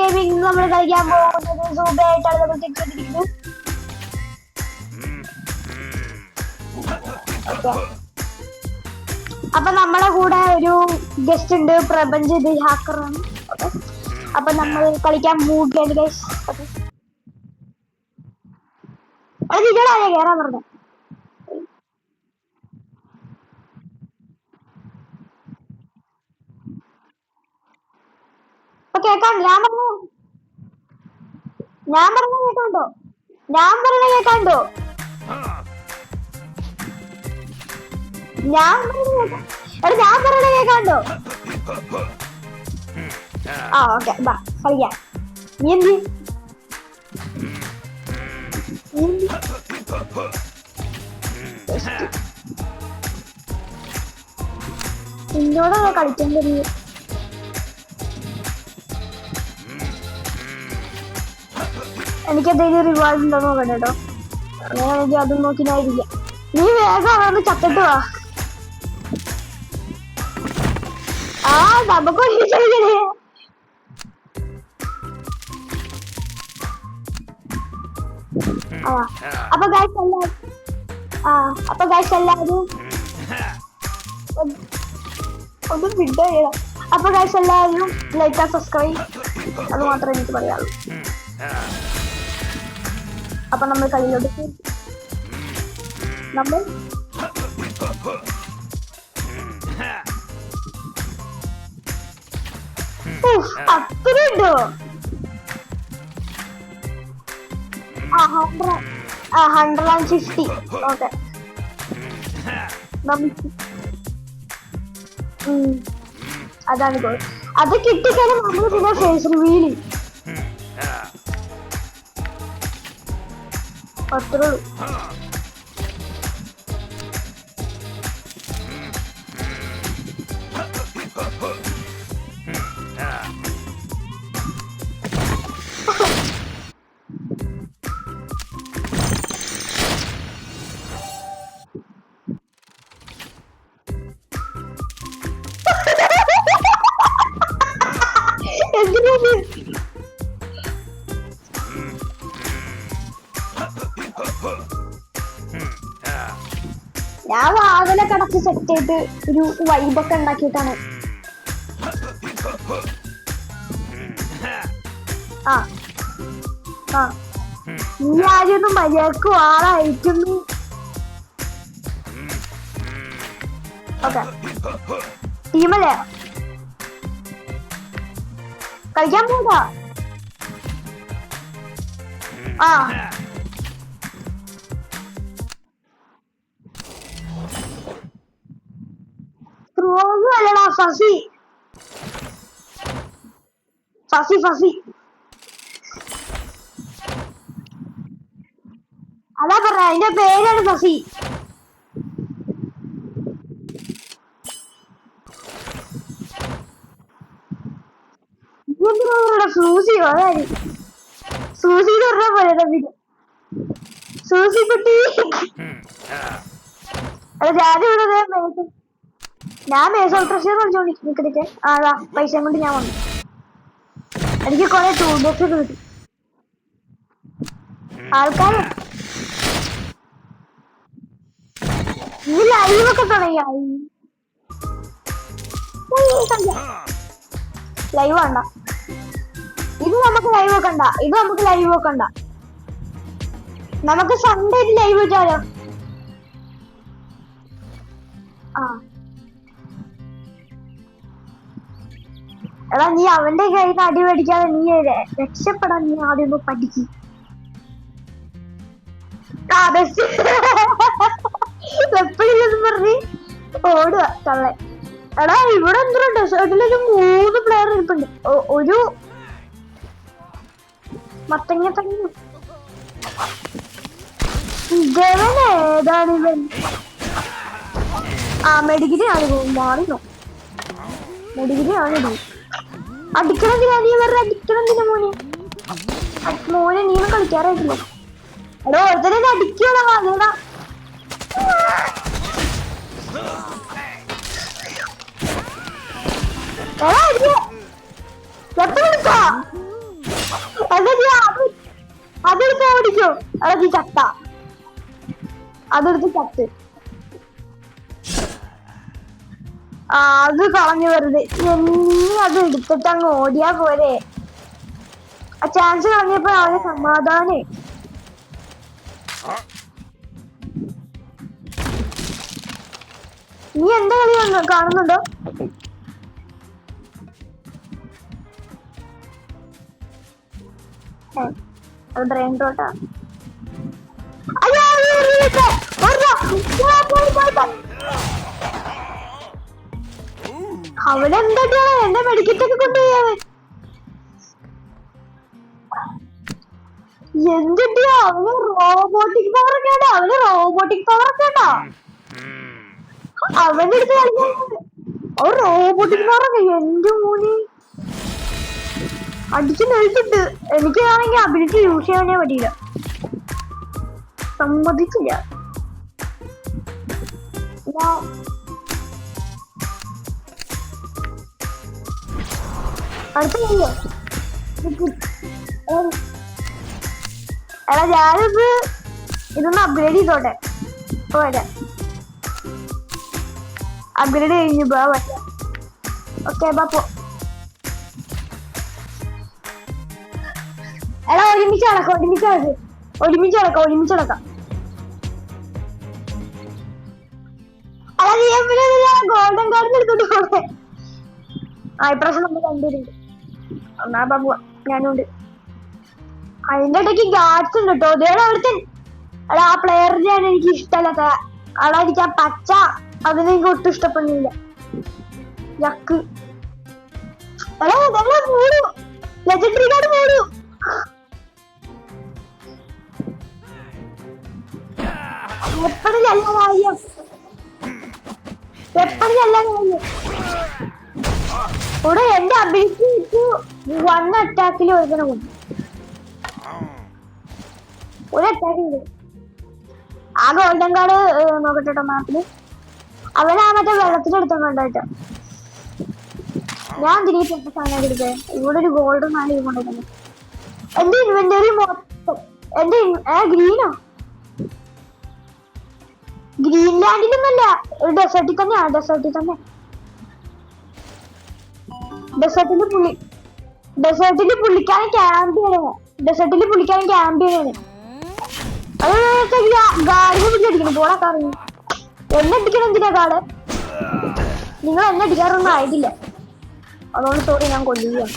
Gaming നമ്മൾ കളിക്കാൻ പോകുന്നത് സൂപ്പറായിട്ടാണ് നമ്മൾ തിരിച്ചെത്തിയിരിക്കുന്നത്. അപ്പൊ നമ്മളെ കൂടെ ഒരു ഗസ്റ്റ് ഉണ്ട്, പ്രപഞ്ച് ദി ഹാക്കറാണ്. അപ്പൊ നമ്മൾ കളിക്കാൻ പോവുകയാണ് ഗൈസ്. അത് ഇതാ കേറാൻ പറഞ്ഞു. കേൾക്കാം. ഞാൻ പറഞ്ഞ കേൾക്കാണ്ടോ? ഞാൻ പറഞ്ഞ കേൾക്കാണ്ടോ? ഞാൻ പറഞ്ഞ കേൾക്കാണ്ടോ? ആ ഓക്കെ, ബാ കളിക്കാം. നീ എന്ത് നിന്നോടാ കളിക്കേണ്ടത്? എനിക്കെന്തെങ്കിലും റിവാർഡ് ഉണ്ടോ നോക്കട്ടെ കേട്ടോ. അങ്ങനെയാണെങ്കിൽ അതും നോക്കിനായിരിക്കാം. നീ വേഗം അവിടെ ചത്തിട്ട് വാ. ആ നമുക്ക് അപ്പൊ ഗൈസ് എല്ലാവരും ഒന്നും വിട്ടോ. അപ്പൊ ഗൈസ് എല്ലാവരും ലൈക്ക് ആൻഡ് സബ്സ്ക്രൈബ്, അത് മാത്രമേ എനിക്ക് പറയാനുള്ളൂ. അപ്പൊ നമ്മൾ കളിയിലോട്ട് നമ്മൾ അത്രയുണ്ടോ? 150. ഓക്കെ, അതാണ് ഗോൾ. അത് കിട്ടിക്കഴിഞ്ഞാൽ നമ്മൾ പിന്നെ ഫേസ് റിവീൽ അത്രേ ഉള്ളൂ. ഞാൻ വാതിലൊക്കെ അടച്ച് സെറ്റ് ചെയ്ത് ഒരു വൈബൊക്കെ ഉണ്ടാക്കിയിട്ടാണ്. നീ ആദ്യമൊന്നും മര്യാദക്ക് ആളായിരിക്കുന്നു. ഓക്കെ, ടീമല്ലേ കളിക്കാൻ പോകാ. അല്ലടാ, ഫസി. അതാ പറഞ്ഞ, അതിന്റെ പേരാണ് ഫസി. സൂസി സൂസിന്ന് പറഞ്ഞ പോലെ സൂസി കുട്ടി. ഞാൻ മേസോൾ ട്രഷർ കളിച്ചോണ്ടിരിക്കെ. അതാ പൈസ കൊണ്ട് ഞാൻ വന്നു. എനിക്ക് കൊറേ ടൂൾ ബോക്സ് കിട്ടി. ആൾക്കാര് ഈ ലൈവൊക്കെ തുടങ്ങിയായി. ലൈവ് വേണ്ട, ഇത് നമുക്ക് ലൈവ് വെക്കണ്ട. നമുക്ക് സൺഡേ ലൈവ് വെച്ചാലോ? എടാ, നീ അവന്റെ കയ്യിൽ നിന്ന് അടി മേടിക്കാതെ നീ രക്ഷപ്പെടാൻ നീ ആദ്യം ഒന്ന് പഠിക്കും. എപ്പോഴും പറഞ്ഞ് ഓടുക തള്ളെ. എടാ, ഇവിടെ എന്തോ ഡെസേർട്ടിലൊരു 3 പ്ലെയർ ഇരിപ്പുണ്ട്. ഒരു മത്തങ്ങ തന്നെ. ഇവൻ ഏതാണ് ഇവൻ? മെഡിക്കറ്റ് മാറിനോ? മെഡിക്കറ്റ് ആണിത്. അടിക്കണതിനാ നീ വേറെ അടിക്കണതിന്റെ മോനെ നീ കളിക്കാറായിട്ടില്ല. എടോ, ഒരുത്തനെ അടിക്കണോ? അതേടാ, അതെടുത്ത് ഓടിക്കോ. അതൊക്കെ ചത്ത, അതെടുത്ത് ചത്ത്. അത് കളഞ്ഞു വെറുതെ. അത് എടുത്തിട്ട് അങ്ങ് ഓടിയാ പോരെ. ആ ചാൻസ് കളഞ്ഞപ്പോ അവന് സമാധാനേ. നീ എന്താ കളി കാണുന്നുണ്ടോ? Brain rota. അവനെന്തൊക്കെയാണ് എന്റെ മെഡിക്കറ്റൊക്കെ കൊണ്ടുപോയി. എന്തിട്ടാ അവന് റോബോട്ടിക് പവർ ഒക്കെ ഉണ്ടോ? അവന്റെ അടുത്ത് കളിക്കാൻ റോബോട്ടിക് പവർ ഒക്കെ. എന്റെ മോന് അടിച്ചു നേരിട്ടിട്ട്. എനിക്കാണെങ്കിൽ അബിലിറ്റി യൂസ് ചെയ്യാനേ പറ്റിയില്ല, സമ്മതിച്ചില്ല. അടുത്തില്ലല്ലോ. എടാ ഞാനിത് ഇതൊന്ന് അപ്ഗ്രേഡ് ചെയ്തോട്ടെ. പോരാ, അപ്ഗ്രേഡ് കഴിഞ്ഞു. ഓക്കെ പോ. എടാ ഒരുമിച്ച് നടക്കാം. ഗോൾഡൻ കാർഡ് എടുത്തോണ്ട് പോകെ. ഇപ്രാവശ്യം നമ്മൾ രണ്ടുപേരുണ്ട്. ഒന്നാ പോവാ, ഞാനുണ്ട്. അതിന്റെ ഇടയ്ക്ക് ഗാർഡ്സ് ഉണ്ട് കേട്ടോ. അതേടെ അവിടുത്തെ എടാ ആ പ്ലെയറിനെയാണ് എനിക്ക് ഇഷ്ടമല്ലാത്ത ആളാ. എനിക്ക് ആ പച്ച അതിനെനിക്ക് ഒട്ടും ഇഷ്ടപ്പെടുന്നില്ല. യക്ക്. എടാ മൂടു, ലെജൻഡറി കാർഡ് മൂടു. എപ്പോഴും ഇവിടെ എന്റെ അബിലിറ്റി വൺ അറ്റാക്കിൽ ഒരുത്തനെ കൊണ്ടു. ഒരു അറ്റാക്ക് ആ ഗോൾഡൻ കാർഡ് നോക്കട്ടെ മാപ്പില്. അവനാ മറ്റേ വെള്ളത്തിലെടുത്തോണ്ടായിട്ടോ. ഞാൻ തിരികെ സാധനം എടുത്തേ. ഇവിടെ ഒരു ഗോൾഡൻ ആണ് ഇത് കൊണ്ടുവരുന്നത്. എന്റെ ഇൻവെന്ററി മൊത്തം എന്റെ ഗ്രീനോ ഗ്രീൻലാൻഡിലൊന്നല്ല, ഡെസേർട്ടിൽ തന്നെയാ. ഡെസേർട്ടില് പുള്ളിക്കാരൻ ക്യാമ്പ് ചെയ്യണേ. അത് ഗാർഡിനെ പിടിച്ചടിക്കണം. പോടാ കറങ്ങി എന്നെ അടിക്കണം. എന്തിനാ കാട്? നിങ്ങൾ എന്നെ അടിക്കാറൊന്നും ആയിട്ടില്ല, അതുകൊണ്ട് സോറി ഞാൻ കൊല്ലുകയാണ്.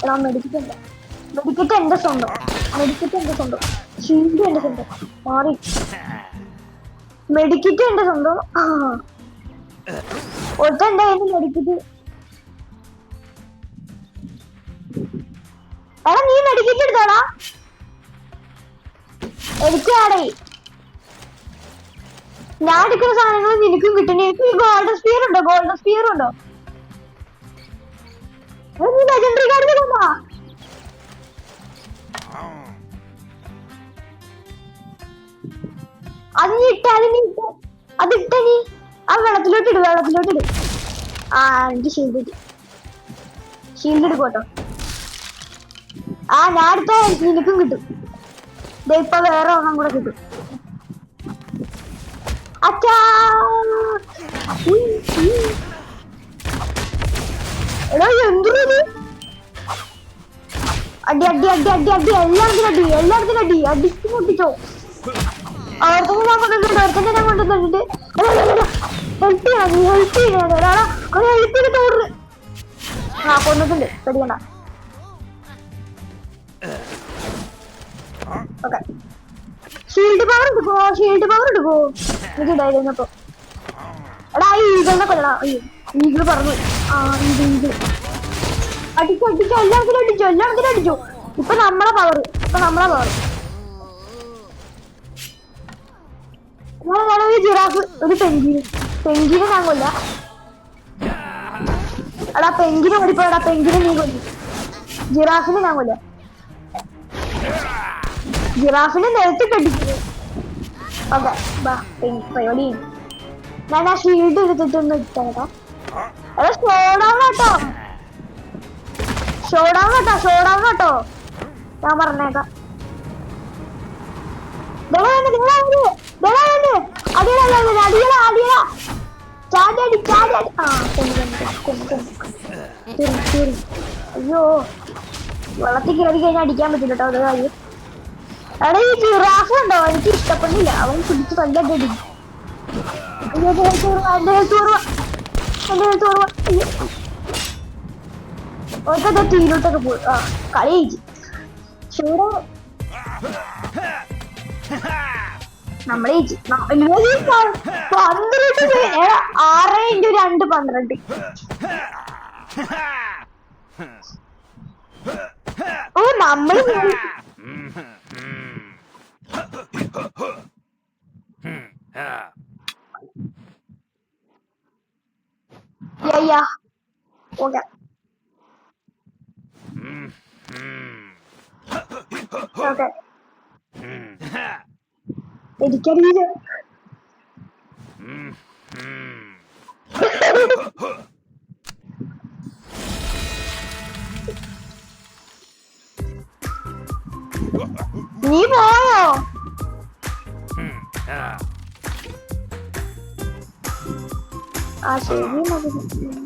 എടാ മെഡിക്കറ്റ് എന്റെ സ്വന്തം. ഷീൽഡ് എന്റെ സ്വന്തം. മാറി മെഡിക്കറ്റ് എന്റെ സ്വന്തം. ഒറ്റ മെഡിക്കറ്റ്. എടാ നീ മെഡിക്കറ്റ് എടുത്താടാ. എനിക്കാടേ ഞാൻ എടുക്കുന്ന സാധനങ്ങൾ നിനക്കും കിട്ടും. എനിക്ക് ഗോൾഡൻ സ്പിയർ ഉണ്ടോ? നീ ലെജൻഡറി കാർഡ് കൊണ്ടാ. അത് നീ അതിട്ട നീ ആ വെള്ളത്തിലോട്ട് ഇട്. എനിക്ക് ഷീൽഡ് എടുക്കോട്ടോ. ഞാൻ എടുത്ത നിനക്കും കിട്ടും. ഇപ്പൊ വേറെ ഒന്നും കൂടെ കിട്ടും. എടാ എന്തിനു അടി എല്ലായിടത്തിനും അടിച്ചു പൊട്ടിച്ചോ. ഞാൻ കൊണ്ടുവന്നിട്ടുണ്ട്. കൊന്നിട്ടുണ്ട്. പേടിക്കണ്ട. ഓക്കെ ഷീൽഡ് പവർ എടുക്കോ. എനിക്ക് ഉണ്ടായിരുന്നപ്പോ. എടാ ഈ ഈഗിളിനെ കൊല്ലടാ. ഈഗിൾ പറഞ്ഞു. അടിച്ചോ എല്ലാത്തിനും അടിച്ചോ. ഇപ്പൊ നമ്മളെ പവർ. ഒരു ജിറാഫ്, ഒരു പെൻഗിനെ ഞാൻ കൊല്ല. എടാ പെൻഗിനെ ഓടിപ്പോടാ. പെൻഗിനെ നീ കൊല്ലു. ജിറാഫിനെ ഞാൻ കൊല്ല. ജിറാഫിനെ നിലത്തിട്ട് അടിക്കുന്നു. ഓക്കെ പരിപാടി. ഞാൻ ആ ഷീൽഡ് എടുത്തിട്ടൊന്ന് ഇട്ടോ. എടാ ഷോഡൗൺ കേട്ടോ. ഞാൻ പറഞ്ഞേക്കാം. അയ്യോ വെള്ളത്തിൽ കയറി കഴിഞ്ഞാൽ അടിക്കാൻ പറ്റില്ല കേട്ടോ. അത് കാര്യം എടാ ഈ ജിറാഫ് ഉണ്ടോ എനിക്ക് ഇഷ്ടപ്പെടുന്നില്ല. അവൻ പിടിച്ച് കല്ലടി. അയ്യോ ഒറ്റ തീയിലോട്ടൊക്കെ പോയി. ആ കളി ചൂട് നമ്മളെ 12 6 × 2 12. ഓ നമ്മള് ഓക്കെ ഓക്കെ എനിക്കറിയില്ല. നീ പോയോ? ആ ശരി.